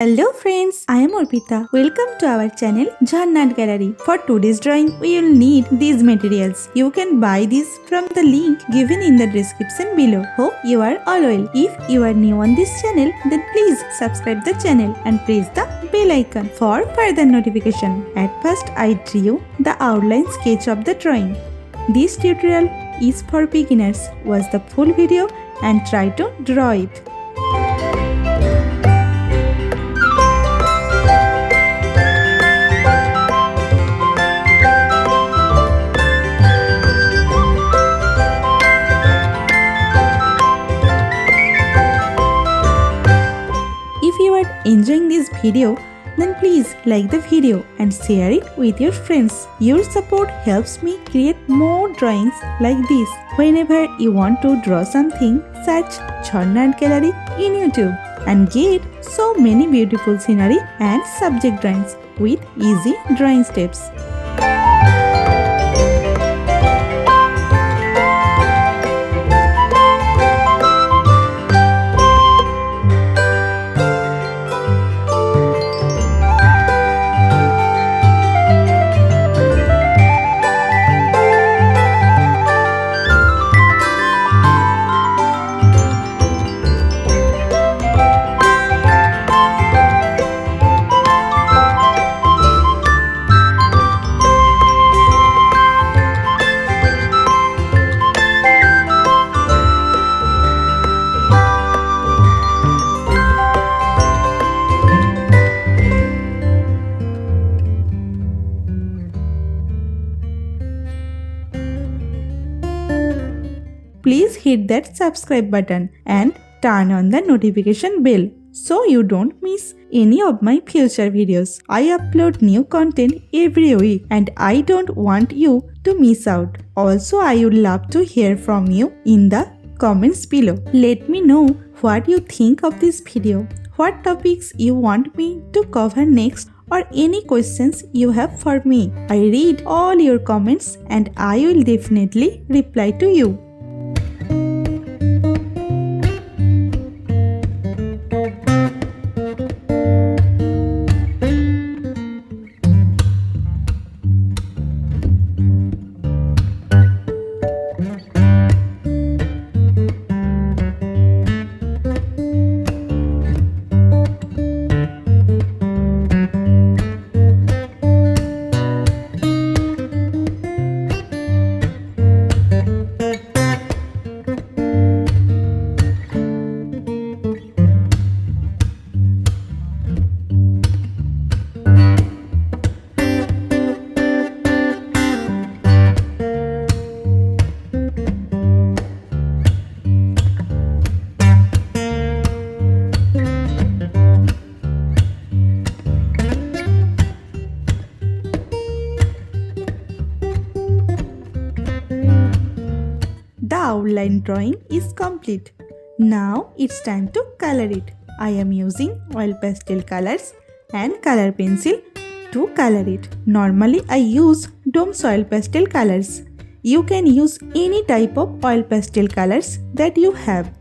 Hello friends, I am Arpita. Welcome to our channel Jharna Gallery. For today's drawing, we will need these materials. You can buy these from the link given in the description below. Hope you are all well. If you are new on this channel, then please subscribe the channel and press the bell icon for further notification. At first, I drew the outline sketch of the drawing. This tutorial is for beginners. Watch the full video and try to draw it. If you are enjoying this video, then please like the video and share it with your friends. Your support helps me create more drawings like this. Whenever you want to draw something, search Jharna Gallery in YouTube and get so many beautiful scenery and subject drawings with easy drawing steps. Please hit that subscribe button and turn on the notification bell so you don't miss any of my future videos. I upload new content every week and I don't want you to miss out. Also, I would love to hear from you in the comments below. Let me know what you think of this video, what topics you want me to cover next, or any questions you have for me. I read all your comments and I will definitely reply to you. The outline drawing is complete. Now it's time to color it. I am using oil pastel colors and color pencil to color it. Normally I use Dome's oil pastel colors. You can use any type of oil pastel colors that you have.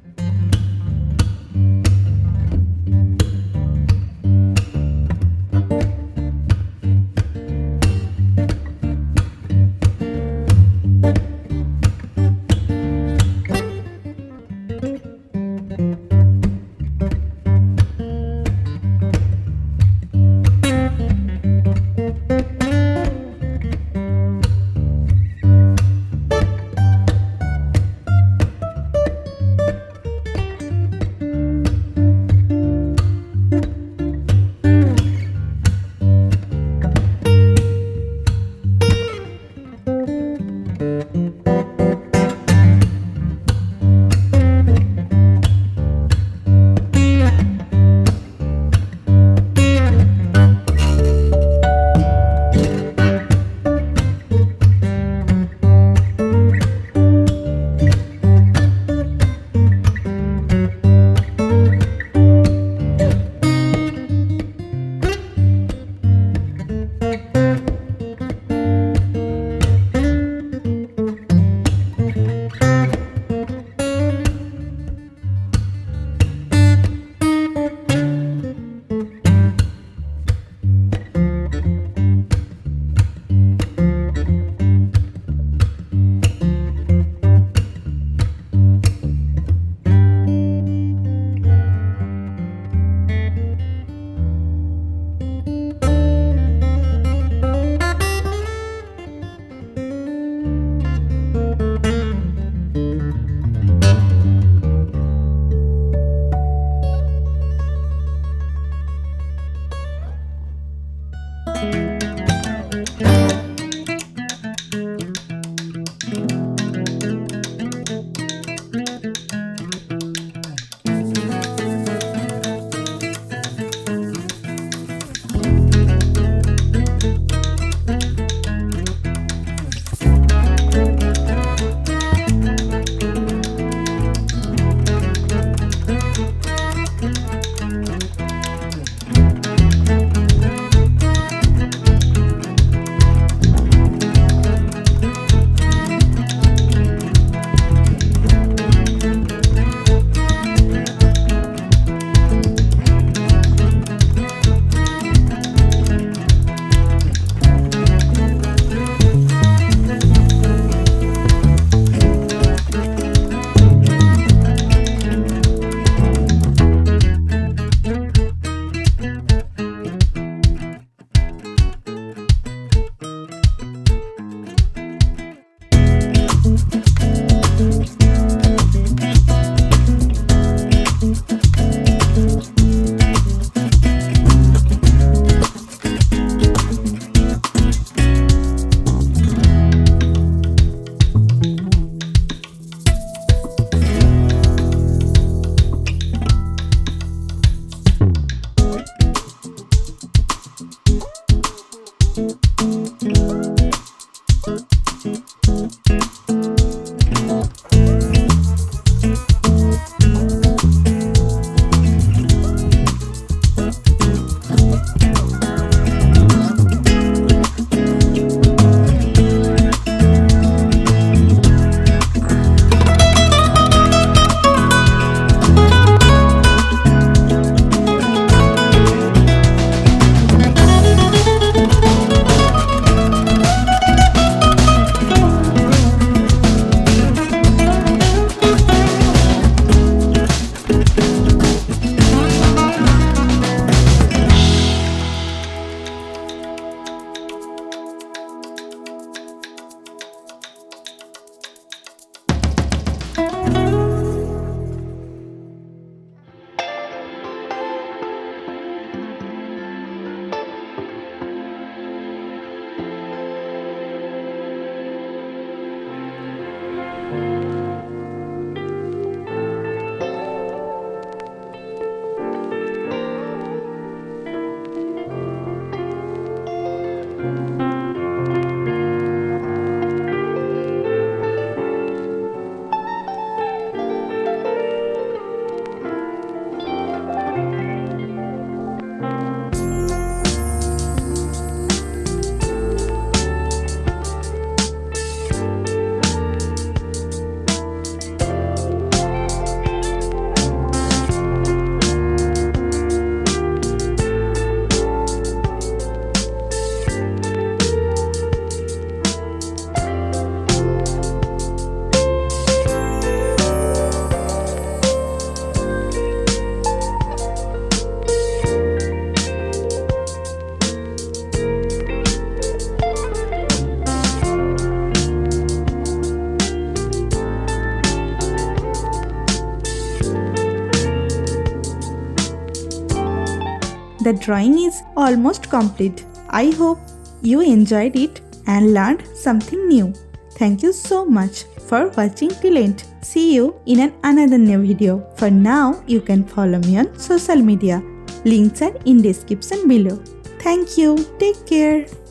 the drawing is almost complete. I hope you enjoyed it and learned something new. Thank you so much for watching till end. See you in another new video. For now, you can follow me on social media. Links are in description below. Thank you. Take care.